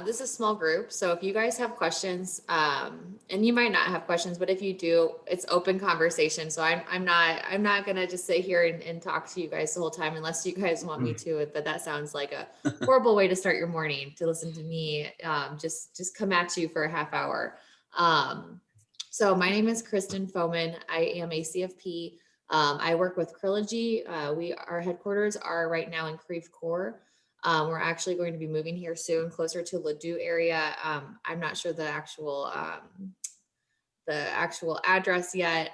This is a small group, so if you guys have questions, and you might not have questions, but if you do, it's open conversation. So I'm not gonna just sit here and talk to you guys the whole time unless you guys want me to. But that sounds like a horrible way to start your morning, to listen to me just come at you for a half hour. Um, so my name is Kristin Fomon. I am a CFP. I work with Krilogy. Our headquarters are right now in Creve Coeur. We're actually going to be moving here soon, closer to Ladue area. I'm not sure the actual address yet,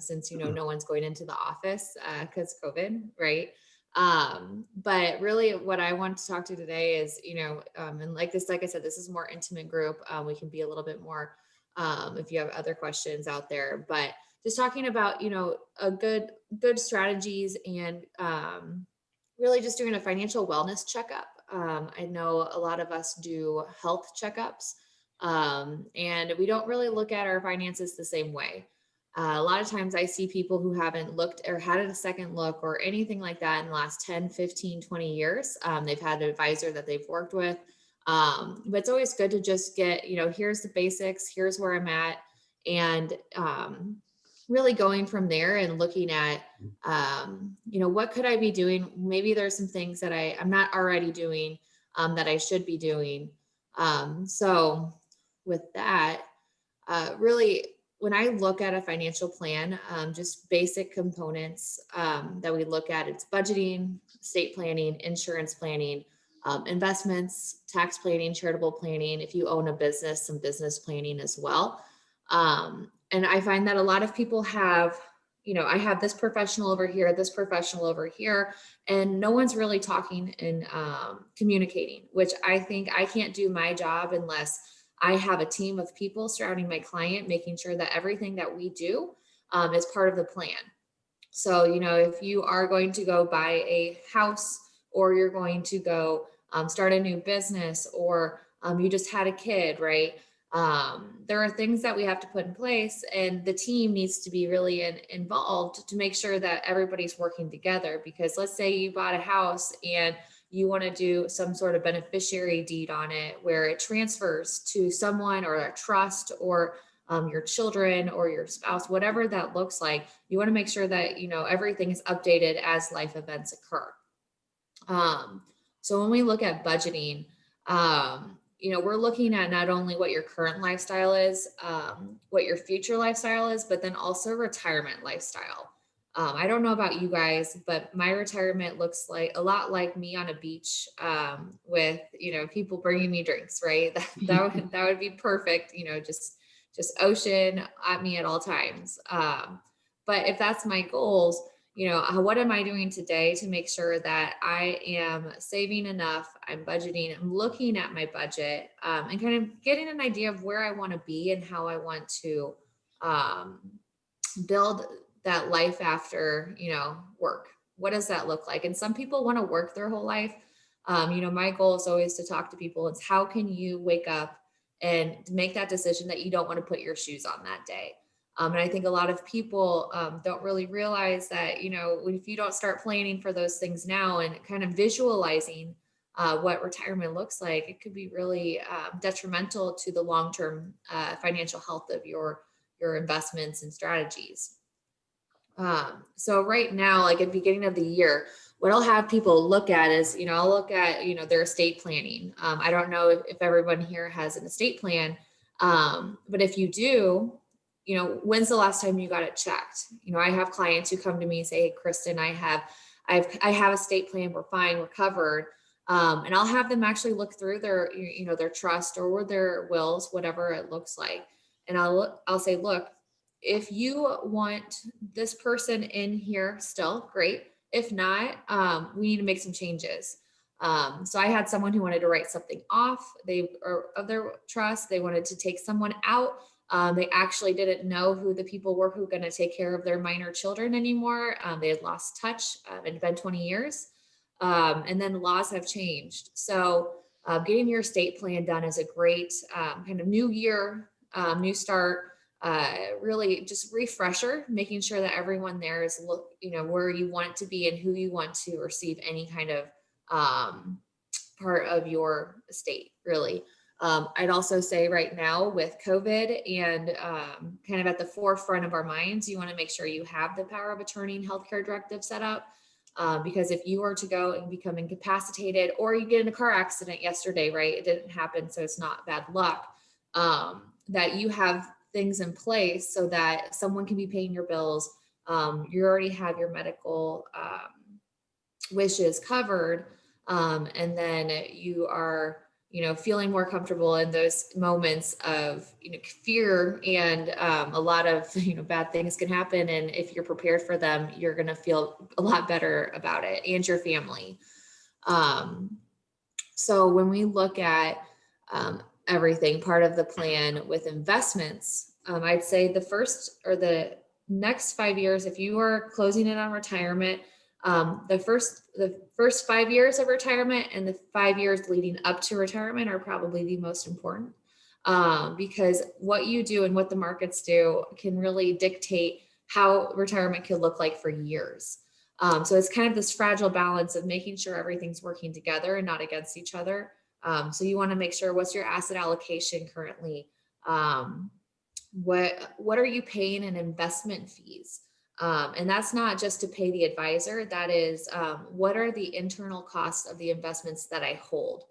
since no one's going into the office because COVID, right? But really, what I want to talk to today is, and like I said, this is a more intimate group. We can be a little bit more, if you have other questions out there, but just talking about, a good strategies and really just doing a financial wellness checkup. I know a lot of us do health checkups, and we don't really look at our finances the same way. A lot of times I see people who haven't looked or had a second look or anything like that in the last 10, 15, 20 years. They've had an advisor that they've worked with. But it's always good to just get, here's the basics, here's where I'm at. And really going from there and looking at, what could I be doing? Maybe there's some things that I'm not already doing, that I should be doing. So with that, really, when I look at a financial plan, just basic components that we look at, it's budgeting, estate planning, insurance planning, investments, tax planning, charitable planning. If you own a business, some business planning as well. And I find that a lot of people have, I have this professional over here, this professional over here, and no one's really talking and communicating, which I think I can't do my job unless I have a team of people surrounding my client, making sure that everything that we do is part of the plan. So, if you are going to go buy a house, or you're going to go start a new business, or you just had a kid, right? There are things that we have to put in place, and the team needs to be really involved to make sure that everybody's working together. Because let's say you bought a house and you want to do some sort of beneficiary deed on it where it transfers to someone, or a trust, or your children or your spouse, whatever that looks like. You want to make sure that, everything is updated as life events occur. So when we look at budgeting, we're looking at not only what your current lifestyle is, what your future lifestyle is, but then also retirement lifestyle. I don't know about you guys, but my retirement looks like a lot like me on a beach, with, people bringing me drinks, right? That would be perfect. Just ocean at me at all times. But if that's my goals, what am I doing today to make sure that I am saving enough? I'm budgeting, I'm looking at my budget, and kind of getting an idea of where I want to be and how I want to build that life after, work. What does that look like? And some people want to work their whole life. My goal is always to talk to people. It's how can you wake up and make that decision that you don't want to put your shoes on that day? And I think a lot of people don't really realize that, if you don't start planning for those things now and kind of visualizing what retirement looks like, it could be really detrimental to the long-term financial health of your investments and strategies. So right now, like at the beginning of the year, what I'll have people look at is, I'll look at, their estate planning. I don't know if everyone here has an estate plan, but if you do, when's the last time you got it checked? I have clients who come to me and say, hey, Kristin, I have a estate plan. We're fine. We're covered. And I'll have them actually look through their, their trust or their wills, whatever it looks like. And I'll say, look, if you want this person in here still, great. If not, we need to make some changes. So I had someone who wanted to write something off of their trust. They wanted to take someone out. They actually didn't know who the people were who were going to take care of their minor children anymore. They had lost touch. It had been 20 years. And then the laws have changed. So getting your estate plan done is a great kind of new year, new start, really just refresher, making sure that everyone there is, where you want it to be and who you want to receive any kind of part of your estate, really. I'd also say right now with COVID and kind of at the forefront of our minds, you want to make sure you have the power of attorney and healthcare directive set up. Because if you were to go and become incapacitated, or you get in a car accident yesterday, right? It didn't happen, so it's not bad luck. That you have things in place so that someone can be paying your bills. You already have your medical wishes covered, and then you are, feeling more comfortable in those moments of, fear, and a lot of, bad things can happen. And if you're prepared for them, you're going to feel a lot better about it, and your family. So when we look at everything, part of the plan with investments, I'd say the first or the next 5 years, if you are closing in on retirement, the first 5 years of retirement and the 5 years leading up to retirement are probably the most important, because what you do and what the markets do can really dictate how retirement could look like for years. So it's kind of this fragile balance of making sure everything's working together and not against each other. So you want to make sure, what's your asset allocation currently? What are you paying in investment fees? And that's not just to pay the advisor. That is, what are the internal costs of the investments that I hold?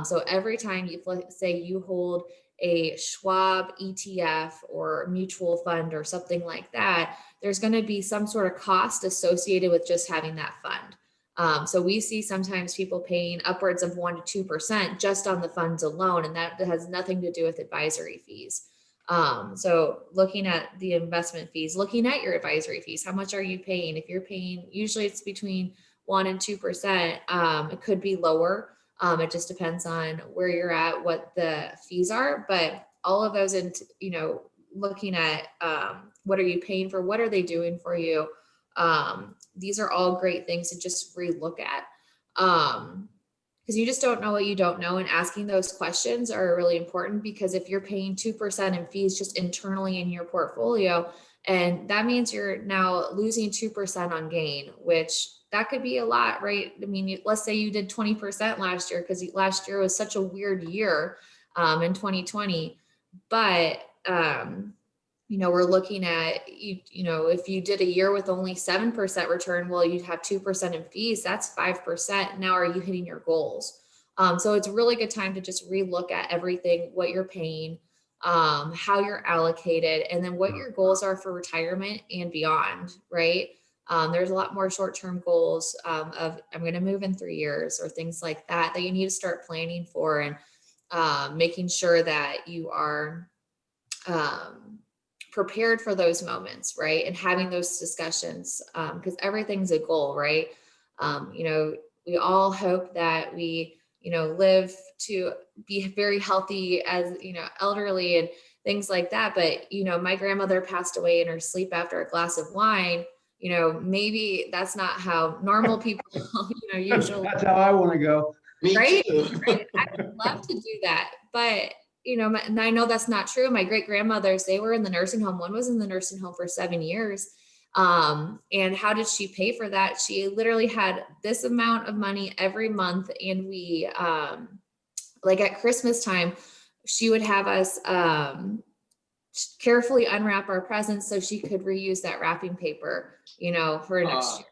So every time you say you hold a Schwab ETF or mutual fund or something like that, there's going to be some sort of cost associated with just having that fund. So we see sometimes people paying upwards of 1% to 2% just on the funds alone, and that has nothing to do with advisory fees. So looking at the investment fees, looking at your advisory fees, how much are you paying? If you're paying, usually it's between 1% and 2%. It could be lower. It just depends on where you're at, what the fees are, but all of those, and looking at what are you paying for, what are they doing for you? These are all great things to just relook at, because you just don't know what you don't know, and asking those questions are really important. Because if you're paying 2% in fees just internally in your portfolio, and that means you're now losing 2% on gain, which that could be a lot, right? I mean, let's say you did 20% last year, because last year was such a weird year in 2020. But, we're looking at, if you did a year with only 7% return, well, you'd have 2% in fees. That's 5%. Now, are you hitting your goals? So it's a really good time to just relook at everything, what you're paying, how you're allocated, and then what your goals are for retirement and beyond, right? There's a lot more short-term goals of I'm going to move in 3 years or things like that you need to start planning for, and making sure that you are prepared for those moments, right? And having those discussions, because everything's a goal, right? We all hope that we, live to be very healthy as, elderly and things like that. But, my grandmother passed away in her sleep after a glass of wine. Maybe that's not how normal people, usually. That's how I want to go. Right? Right? I would love to do that. But, and I know that's not true. My great grandmothers, they were in the nursing home. One was in the nursing home for 7 years. And how did she pay for that? She literally had this amount of money every month. And we, like at Christmas time, she would have us, carefully unwrap our presents so she could reuse that wrapping paper, for next year.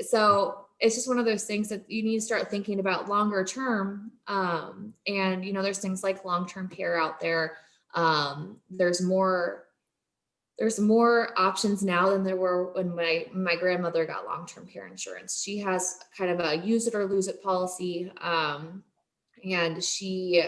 So it's just one of those things that you need to start thinking about longer term. And, there's things like long-term care out there. There's more options now than there were when my grandmother got long-term care insurance. She has kind of a use it or lose it policy. And she,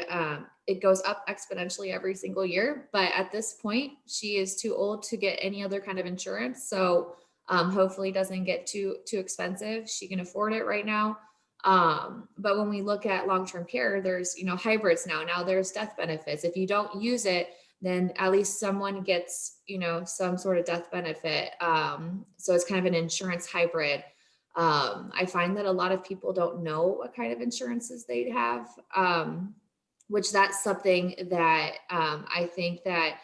it goes up exponentially every single year. But at this point, she is too old to get any other kind of insurance. So hopefully it doesn't get too expensive. She can afford it right now. But when we look at long-term care, there's, hybrids now. Now there's death benefits. If you don't use it, then at least someone gets, some sort of death benefit. So it's kind of an insurance hybrid. I find that a lot of people don't know what kind of insurances they have, which that's something that I think that,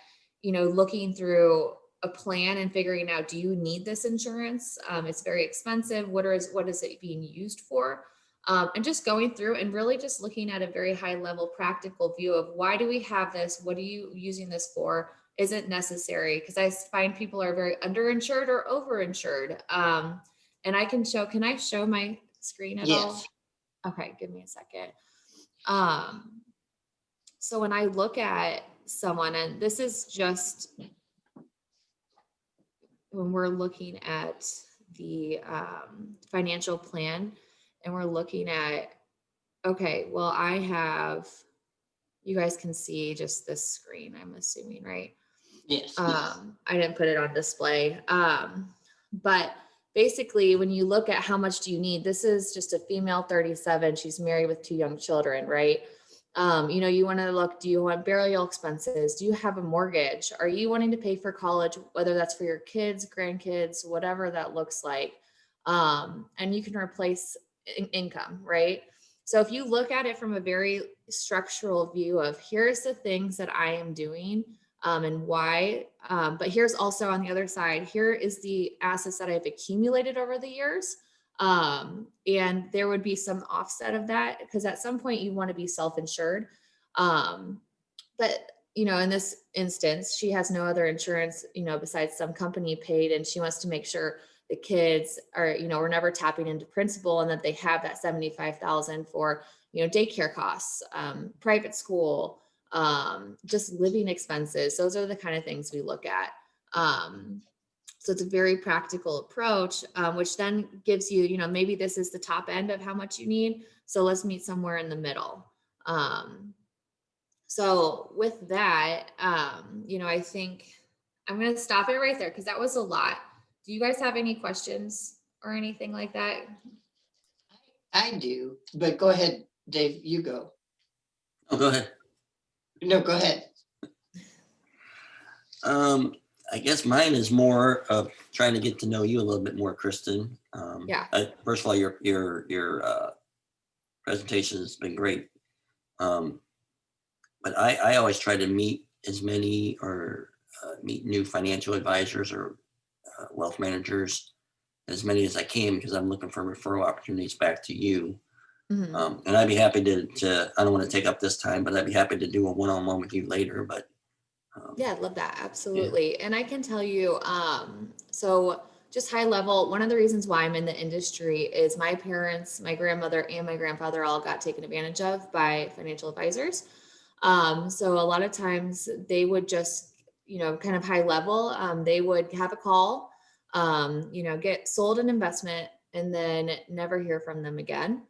looking through a plan and figuring out, do you need this insurance? It's very expensive. What is it being used for? and just going through and really just looking at a very high level practical view of why do we have this? What are you using this for? Is it necessary? Because I find people are very underinsured or overinsured. And can I show my screen at all? Yes. Okay, give me a second. Um, so when I look at someone, and this is just when we're looking at the financial plan and we're looking at, okay, well, you guys can see just this screen, I'm assuming, right? Yes. I didn't put it on display. But basically, when you look at how much do you need, this is just a female 37. She's married with 2 young children, right? You want to look, do you want burial expenses? Do you have a mortgage? Are you wanting to pay for college, whether that's for your kids, grandkids, whatever that looks like? And you can replace income, right? So if you look at it from a very structural view of here's the things that I am doing and why. But here's also on the other side, here is the assets that I've accumulated over the years. And there would be some offset of that because at some point you want to be self-insured. But in this instance, she has no other insurance, besides some company paid, and she wants to make sure the kids are, we're never tapping into principal and that they have that 75,000 for, daycare costs, private school, just living expenses. Those are the kind of things we look at. So it's a very practical approach, which then gives you, maybe this is the top end of how much you need. So let's meet somewhere in the middle. So with that, I think I'm going to stop it right there because that was a lot. Do you guys have any questions or anything like that? I do, but go ahead, Dave, you go. Oh, go ahead. No, go ahead. I guess mine is more of trying to get to know you a little bit more, Kristin. Yeah. First of all, your presentation has been great. But I always try to meet as many or meet new financial advisors or wealth managers, as many as I can, because I'm looking for referral opportunities back to you. Mm-hmm. And I'd be happy to, I don't want to take up this time, but I'd be happy to do a one-on-one with you later. But yeah, I'd love that. Absolutely. Yeah. And I can tell you, so just high level, one of the reasons why I'm in the industry is my parents, my grandmother and my grandfather all got taken advantage of by financial advisors. So a lot of times they would just, kind of high level, they would have a call, get sold an investment and then never hear from them again.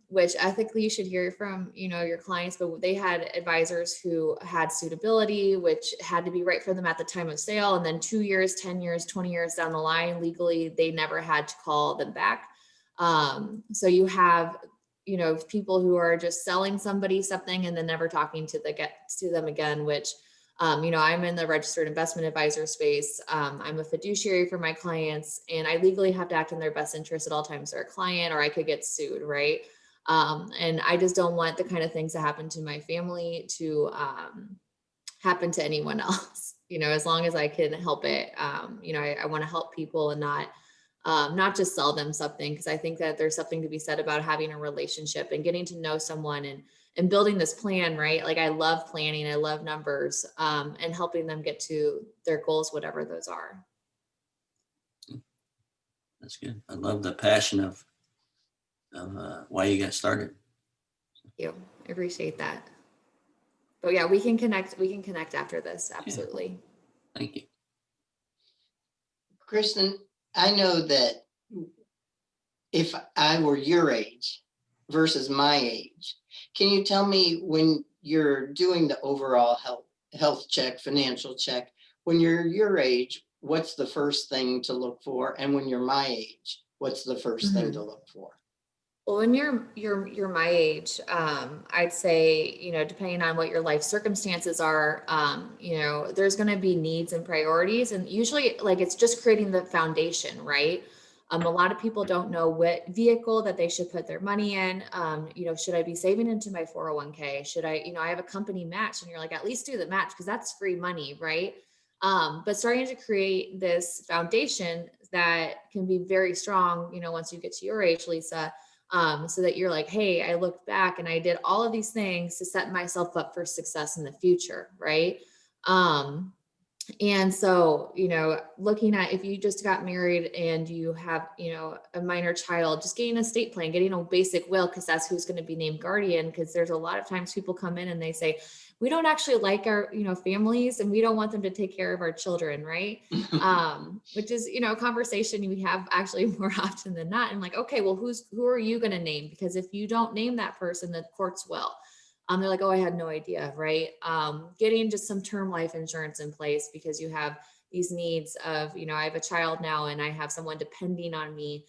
Which ethically you should hear from, your clients, but they had advisors who had suitability, which had to be right for them at the time of sale. And then 2 years, 10 years, 20 years down the line, legally, they never had to call them back. So you have, people who are just selling somebody something and then never talking to them again, which, I'm in the registered investment advisor space. I'm a fiduciary for my clients and I legally have to act in their best interest at all times. They're a client or I could get sued. Right. And I just don't want the kind of things that happen to my family to happen to anyone else, as long as I can help it. I want to help people and not just sell them something. Cause I think that there's something to be said about having a relationship and getting to know someone and building this plan, right? Like I love planning, I love numbers, and helping them get to their goals, whatever those are. that's good. I love the passion of why you got started. Thank you. I appreciate that. But yeah, we can connect after this. Absolutely. Yeah. Thank you. Kristin, I know that if I were your age versus my age, can you tell me when you're doing the overall health check, financial check, when you're your age, what's the first thing to look for? And when you're my age, what's the 1st thing to look for? Well, when you're my age, I'd say, depending on what your life circumstances are, there's going to be needs and priorities, and usually like it's just creating the foundation, right? A lot of people don't know what vehicle that they should put their money in. Should I be saving into my 401k? Should I, I have a company match, and you're like, at least do the match because that's free money, right? But starting to create this foundation that can be very strong, once you get to your age, Lisa. So that you're like, hey, I looked back and I did all of these things to set myself up for success in the future, right? And so, looking at if you just got married and you have, a minor child, just getting an estate plan, getting a basic will, because that's who's going to be named guardian. Because there's a lot of times people come in and they say, we don't actually like our, families, and we don't want them to take care of our children, right? Which is, a conversation we have actually more often than not. And like, okay, well, who are you going to name? Because if you don't name that person, the courts will. They're like, oh, I had no idea, right? Getting just some term life insurance in place, because you have these needs of, I have a child now and I have someone depending on me.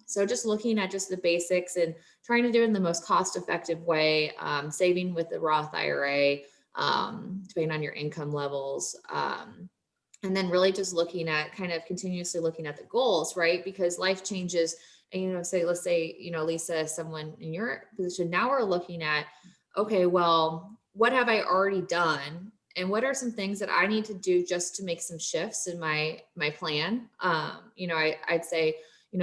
So just looking at just the basics and trying to do it in the most cost-effective way, saving with the Roth IRA, depending on your income levels. And then really just looking at kind of continuously looking at the goals, right? Because life changes. And, let's say, Lisa, someone in your position, now we're looking at, okay, well, what have I already done? And what are some things that I need to do just to make some shifts in my plan? I'd say,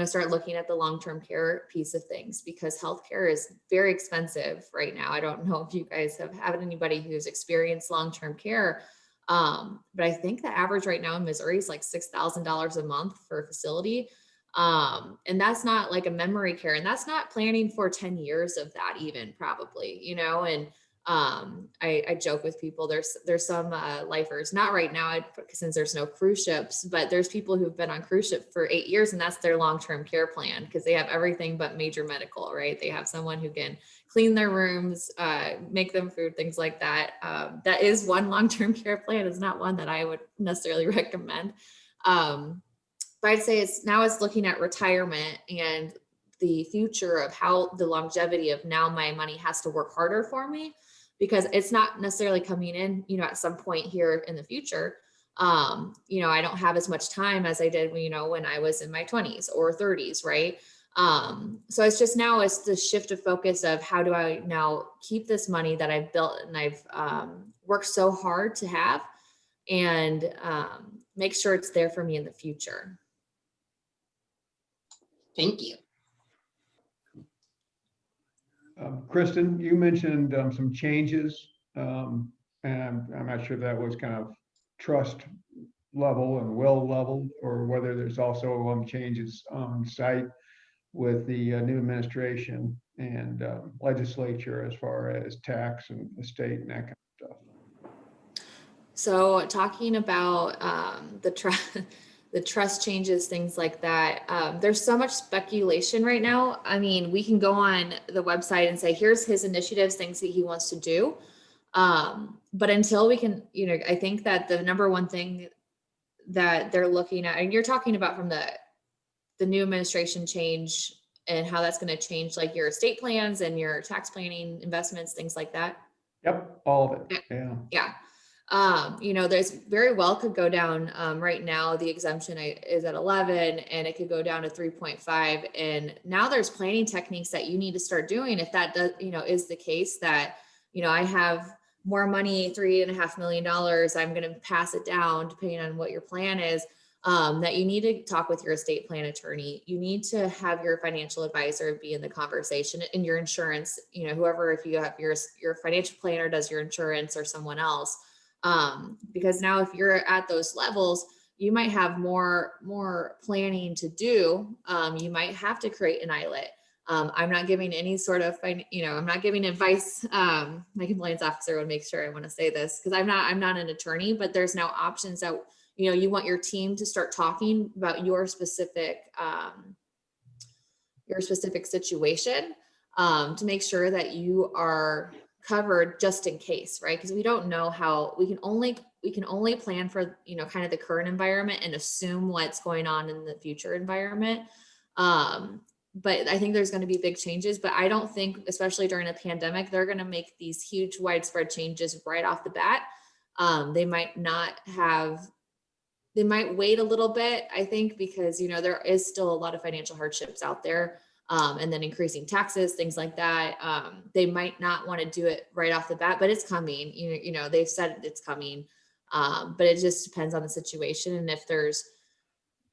start looking at the long-term care piece of things, because healthcare is very expensive right now. I don't know if you guys have anybody who's experienced long-term care. But I think the average right now in Missouri is like $6,000 a month for a facility. And that's not like a memory care, and that's not planning for 10 years of that even, probably, and I joke with people, there's some lifers, not right now since there's no cruise ships, but there's people who've been on cruise ship for 8 years, and that's their long-term care plan, because they have everything but major medical, right? They have someone who can clean their rooms, make them food, things like that. That is one long-term care plan. It's not one that I would necessarily recommend. But I'd say it's looking at retirement and the future of how the longevity of now my money has to work harder for me, because it's not necessarily coming in, at some point here in the future. I don't have as much time as I did, when I was in my 20s or 30s, right? So it's just now it's the shift of focus of how do I now keep this money that I've built and I've worked so hard to have, and make sure it's there for me in the future. Thank you. Kristin, you mentioned some changes, and I'm not sure if that was kind of trust level and will level, or whether there's also changes on site with the new administration and legislature as far as tax and estate and that kind of stuff. So talking about the trust changes, things like that. There's so much speculation right now. I mean, we can go on the website and say, here's his initiatives, things that he wants to do. But until we can, I think that the number one thing that they're looking at, and you're talking about from the new administration change and how that's going to change like your estate plans and your tax planning, investments, things like that. Yep, all of it. Yeah. There's very well could go down, right now, the exemption is at 11 and it could go down to 3.5. And now there's planning techniques that you need to start doing. If that does, is the case that, I have more money, $3.5 million, I'm going to pass it down depending on what your plan is, that you need to talk with your estate plan attorney. You need to have your financial advisor be in the conversation, and your insurance, whoever, if you have your financial planner does your insurance or someone else. Because now if you're at those levels, you might have more planning to do. You might have to create an ILET. I'm not giving any sort of, I'm not giving advice. My compliance officer would make sure I want to say this, because I'm not an attorney, but there's now options that, you want your team to start talking about your specific situation, to make sure that you are covered just in case, right? Because we don't know how we can only plan for, kind of the current environment and assume what's going on in the future environment. But I think there's going to be big changes, but I don't think, especially during a pandemic, they're going to make these huge widespread changes right off the bat. They might wait a little bit, I think, because, there is still a lot of financial hardships out there. And then increasing taxes, things like that. They might not want to do it right off the bat, but it's coming. They've said it's coming. But it just depends on the situation. And if there's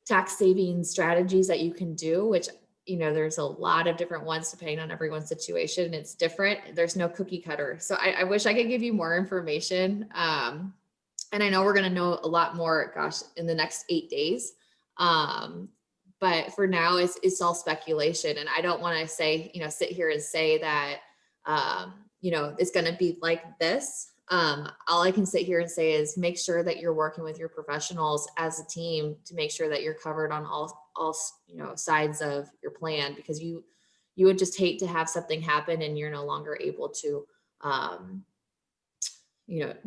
tax saving strategies that you can do, which there's a lot of different ones depending on everyone's situation. It's different. There's no cookie cutter. So I wish I could give you more information. And I know we're going to know a lot more, gosh, in the next 8 days. But for now, it's all speculation. And I don't want to say, sit here and say that, it's going to be like this. All I can sit here and say is make sure that you're working with your professionals as a team to make sure that you're covered on all sides of your plan, because you would just hate to have something happen and you're no longer able to,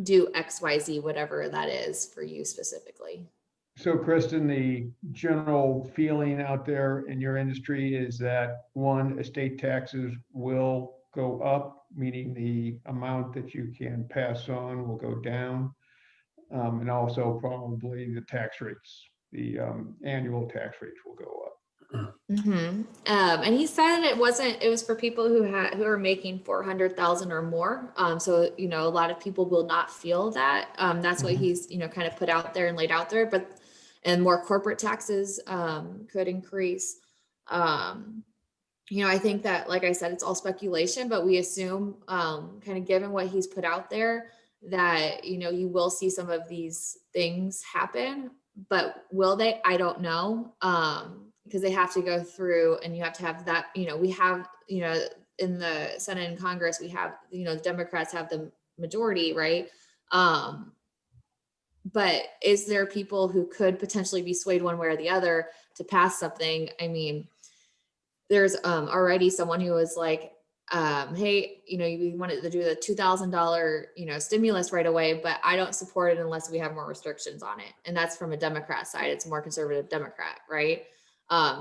do XYZ, whatever that is for you specifically. So Kristen, the general feeling out there in your industry is that estate taxes will go up, meaning the amount that you can pass on will go down. And also probably the tax rates, the annual tax rates will go up. Mm-hmm. And he said it was for people who are making 400,000 or more. So, a lot of people will not feel that. That's what he's, kind of put out there and laid out there, and more corporate taxes, could increase. I think that, like I said, it's all speculation, but we assume, kind of given what he's put out there, that, you will see some of these things happen, but will they? I don't know. Because they have to go through, and you have to have that, we have, in the Senate and Congress, we have, the Democrats have the majority, right? But is there people who could potentially be swayed one way or the other to pass something? I mean, there's already someone who was like, hey, we wanted to do the $2,000, stimulus right away, but I don't support it unless we have more restrictions on it. And that's from a Democrat side. It's a more conservative Democrat, right?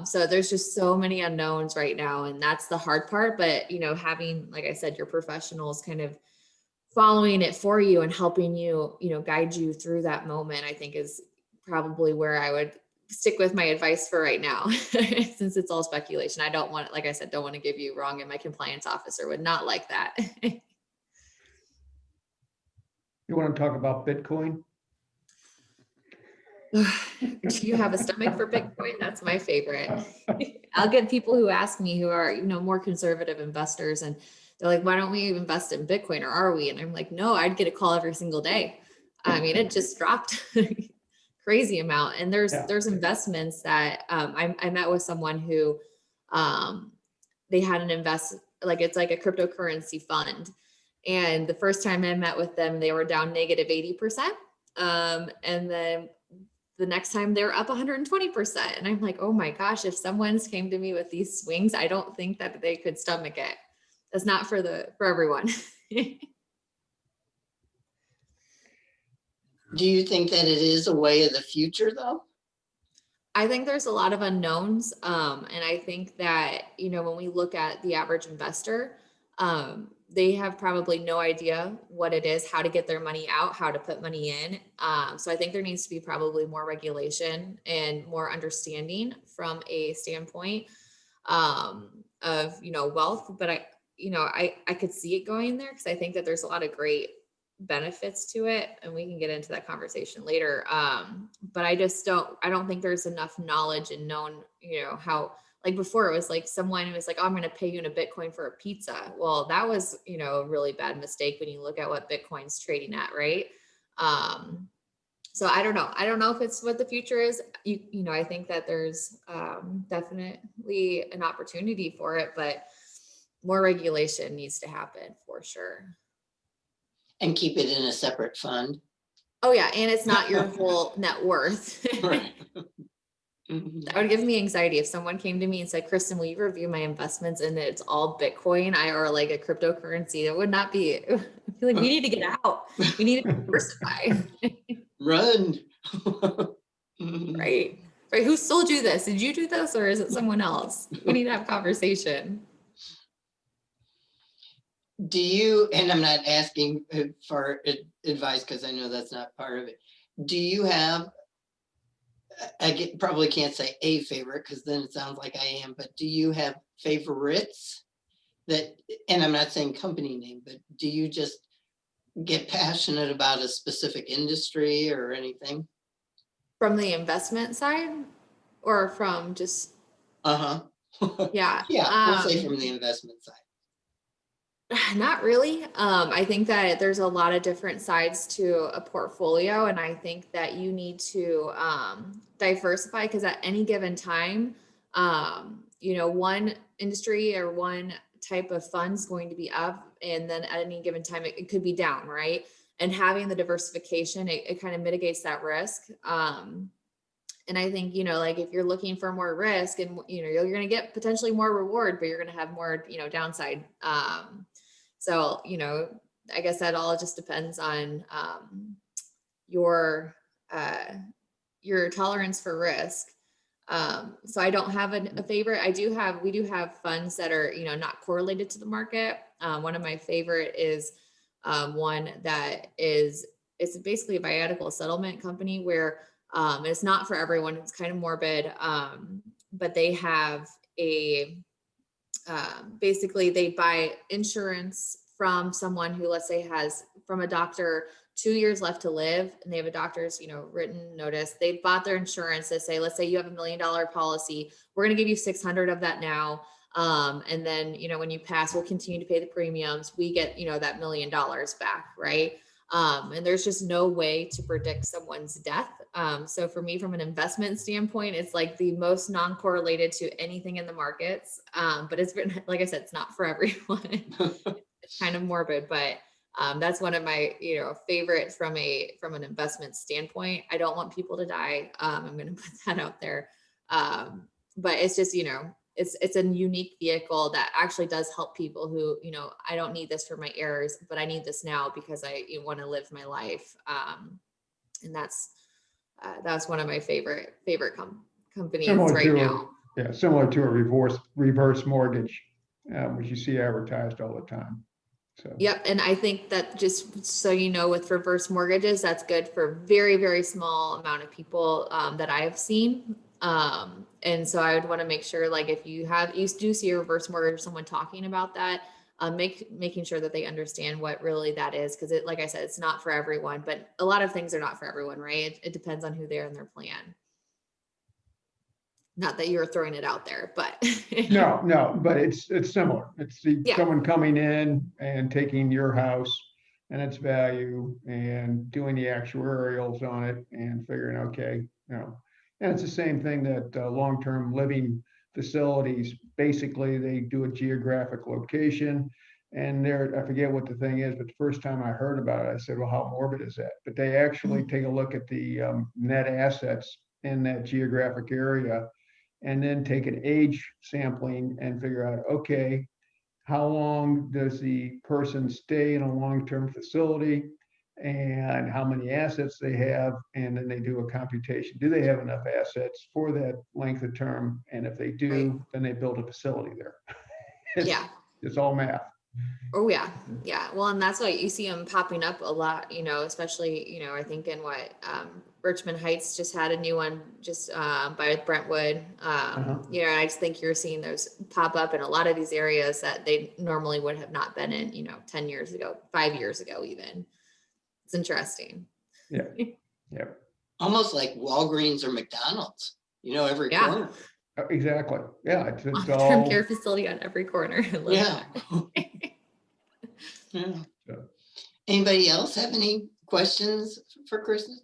So there's just so many unknowns right now, and that's the hard part. But, having, like I said, your professionals kind of following it for you and helping you, guide you through that moment, I think is probably where I would stick with my advice for right now, since it's all speculation. I don't want, like I said, don't want to give you wrong, and my compliance officer would not like that. You want to talk about Bitcoin? Do you have a stomach for Bitcoin? That's my favorite. I'll get people who ask me, who are, more conservative investors, and they're like, why don't we invest in Bitcoin, or are we? And I'm like, no, I'd get a call every single day. I mean, it just dropped crazy amount. And there's investments that, I met with someone who, they had an it's like a cryptocurrency fund. And the first time I met with them, they were down negative 80%. And then the next time they're up 120%. And I'm like, oh my gosh, if someone's came to me with these swings, I don't think that they could stomach it. That's not for everyone. Do you think that it is a way of the future though? I think there's a lot of unknowns. And I think that, when we look at the average investor, they have probably no idea what it is, how to get their money out, how to put money in. So I think there needs to be probably more regulation and more understanding from a standpoint, of, wealth. But I could see it going there, because I think that there's a lot of great benefits to it, and we can get into that conversation later. But I don't think there's enough knowledge and known, how, like before it was like someone was like, oh, I'm going to pay you in a Bitcoin for a pizza. Well, that was, a really bad mistake when you look at what Bitcoin's trading at, right? So I don't know. I don't know if it's what the future is. I think that there's definitely an opportunity for it, but more regulation needs to happen for sure. And keep it in a separate fund? Oh yeah, and it's not your whole net worth. Right. That would give me anxiety if someone came to me and said, Kristen, will you review my investments and it's all Bitcoin or like a cryptocurrency? It would not be. I feel like we need to get out. We need to diversify. Run. Right. Who sold you this? Did you do this, or is it someone else? We need to have a conversation. Do you, and I'm not asking for advice because I know that's not part of it. Do you have, probably can't say a favorite because then it sounds like I am, but do you have favorites that, and I'm not saying company name, but do you just get passionate about a specific industry or anything? From the investment side, or from just? Uh-huh. Yeah. Yeah, we'll say from the investment side. Not really. I think that there's a lot of different sides to a portfolio, and I think that you need to diversify because at any given time, one industry or one type of fund is going to be up, and then at any given time, it could be down, right? And having the diversification, it kind of mitigates that risk. And I think, like if you're looking for more risk and, you're going to get potentially more reward, but you're going to have more, downside. So, I guess that all just depends on your your tolerance for risk. So I don't have a favorite. We do have funds that are, not correlated to the market. One of my favorite is one that it's basically a biodical settlement company where it's not for everyone. It's kind of morbid, but they have basically they buy insurance from someone who, let's say, has from a doctor 2 years left to live, and they have a doctor's, written notice. They bought their insurance. They say, let's say you have $1 million policy. We're going to give you 600 of that now. And then, when you pass, we'll continue to pay the premiums. We get, that $1 million back. Right. And there's just no way to predict someone's death. So for me, from an investment standpoint, it's like the most non-correlated to anything in the markets. But it's been, like I said, it's not for everyone. It's kind of morbid, but that's one of my, favorite from an investment standpoint. I don't want people to die. I'm going to put that out there. But it's just, it's a unique vehicle that actually does help people who, I don't need this for my heirs, but I need this now because I want to live my life. And that's one of my favorite companies right now. Similar to a reverse mortgage, which you see advertised all the time. So. Yep. And I think that just so with reverse mortgages, that's good for very, very small amount of people that I've seen. And so I would want to make sure, like, if you do see a reverse mortgage, someone talking about that, making sure that they understand what really that is. Cause like I said, it's not for everyone, but a lot of things are not for everyone, right? It depends on who they are in their plan. Not that you're throwing it out there, but no, but it's similar. It's someone coming in and taking your house and its value and doing the actuarials on it and figuring, okay, and it's the same thing that long-term living facilities, basically they do a geographic location, and I forget what the thing is, but the first time I heard about it, I said, well, how morbid is that? But they actually take a look at the net assets in that geographic area and then take an age sampling and figure out, okay, how long does the person stay in a long-term facility and how many assets they have, and then they do a computation. Do they have enough assets for that length of term? And if they do, then they build a facility there. It's all math. Oh yeah. Yeah. Well, and that's why you see them popping up a lot, especially, I think in Richmond Heights just had a new one just by Brentwood. I just think you're seeing those pop up in a lot of these areas that they normally would have not been in, 10 years ago, 5 years ago, even. It's interesting. Yeah. Almost like Walgreens or McDonald's, every corner. Exactly. Yeah. It's Long-term all care facility on every corner. Yeah. Anybody else have any questions for Kristin?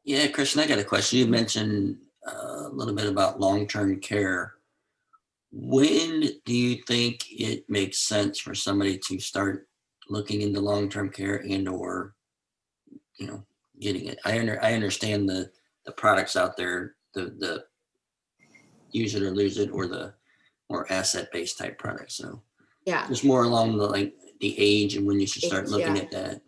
Yeah, Kristin, I got a question. You mentioned a little bit about long-term care. When do you think it makes sense for somebody to start looking into long-term care and or, getting it? I understand the products out there, the use it or lose it, or the more asset-based type products. So just more along the age and when you should start looking at that.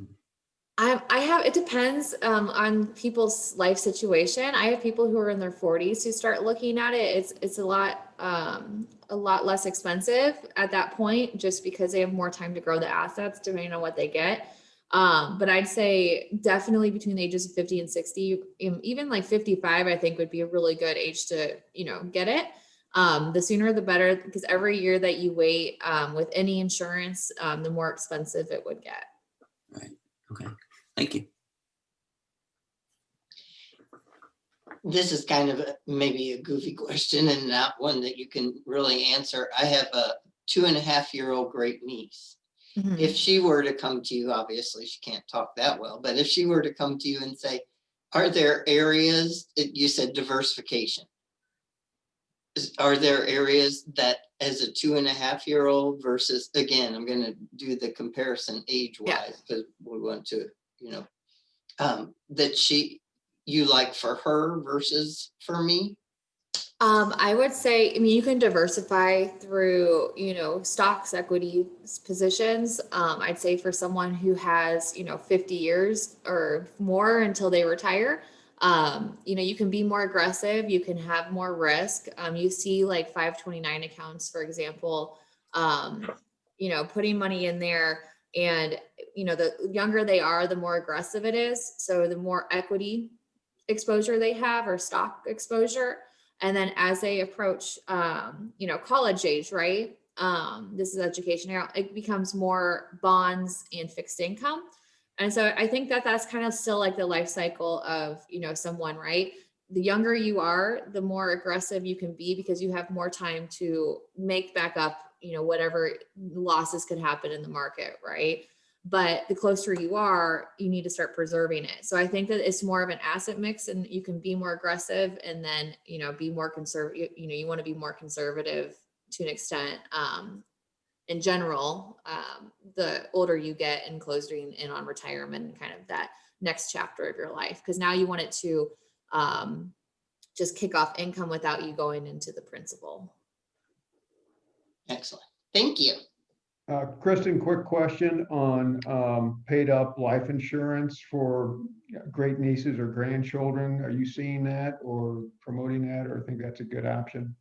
It depends on people's life situation. I have people who are in their 40s who start looking at it. It's a lot less expensive at that point, just because they have more time to grow the assets depending on what they get. But I'd say definitely between the ages of 50 and 60, even like 55, I think would be a really good age to, get it. The sooner the better, because every year that you wait with any insurance, the more expensive it would get. Right. Okay. Thank you. this is kind of maybe a goofy question and not one that you can really answer. I have a 2.5-year-old great niece. Mhm. If she were to come to you, obviously she can't talk that well, but if she were to come to you and say, are there areas, you said diversification. Are there areas that as a 2.5-year-old versus, again, I'm going to do the comparison age-wise because we want to, that you like for her versus for me? I would say, I mean, you can diversify through, stocks, equity positions. I'd say for someone who has, 50 years or more until they retire, you can be more aggressive, you can have more risk. You see like 529 accounts, for example, putting money in there, and, the younger they are, the more aggressive it is. So the more equity exposure they have or stock exposure. And then as they approach, college age, right? This is education now, it becomes more bonds and fixed income. And so I think that that's kind of still like the life cycle of, someone, right? The younger you are, the more aggressive you can be because you have more time to make back up, whatever losses could happen in the market, right? But the closer you are, you need to start preserving it. So I think that it's more of an asset mix, and you can be more aggressive and then, be more conservative. You want to be more conservative to an extent. In general, the older you get and closing in on retirement and kind of that next chapter of your life, because now you want it to just kick off income without you going into the principal. Excellent. Thank you. Kristin, quick question on paid up life insurance for great nieces or grandchildren. Are you seeing that or promoting that, or think that's a good option?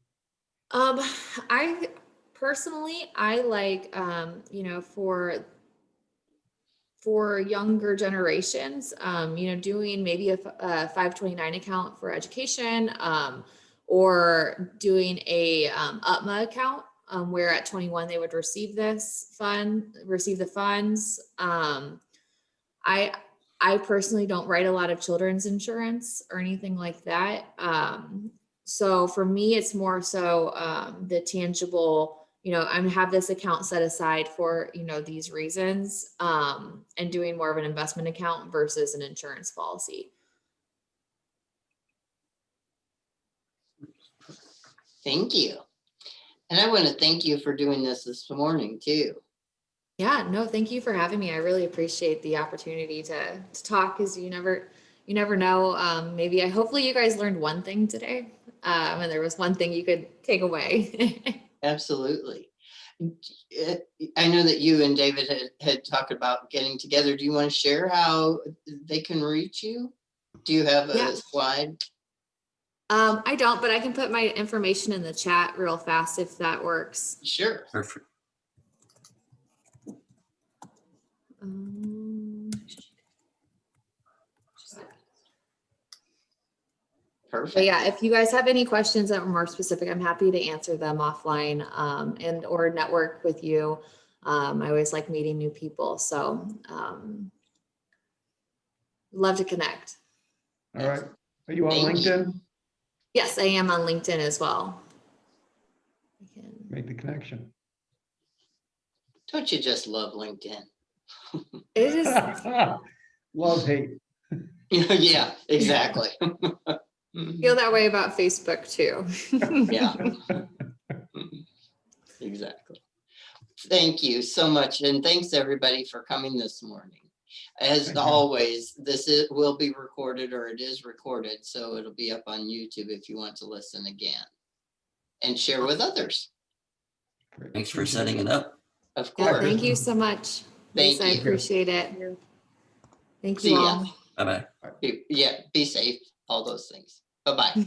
I personally, I like, for younger generations, doing maybe a 529 account for education, or doing a UTMA account, where at 21 they would receive the funds. I personally don't write a lot of children's insurance or anything like that. So for me, it's more so the tangible, I have this account set aside for, these reasons, and doing more of an investment account versus an insurance policy. Thank you. And I want to thank you for doing this morning too. Yeah, no, thank you for having me. I really appreciate the opportunity to talk, because you never know. Hopefully you guys learned one thing today. And there was one thing you could take away. Absolutely. I know that you and David had talked about getting together. Do you want to share how they can reach you? Do you have a slide? I don't, but I can put my information in the chat real fast if that works. Sure. Perfect. Perfect. But yeah, if you guys have any questions that are more specific, I'm happy to answer them offline, and or network with you. I always like meeting new people, so love to connect. All right. Are you on LinkedIn? Yes, I am on LinkedIn as well. Make the connection. Don't you just love LinkedIn? It is. Love, hate. Yeah, exactly. Feel that way about Facebook too. Yeah. Exactly. Thank you so much. And thanks everybody for coming this morning. As always, will be recorded, or it is recorded. So it'll be up on YouTube if you want to listen again and share with others. Thanks for setting it up. Of course. Yeah, thank you so much. Thank Lisa, you. I appreciate it. Thank See you ya. all. Bye-bye. Yeah, be safe, all those things. Bye-bye.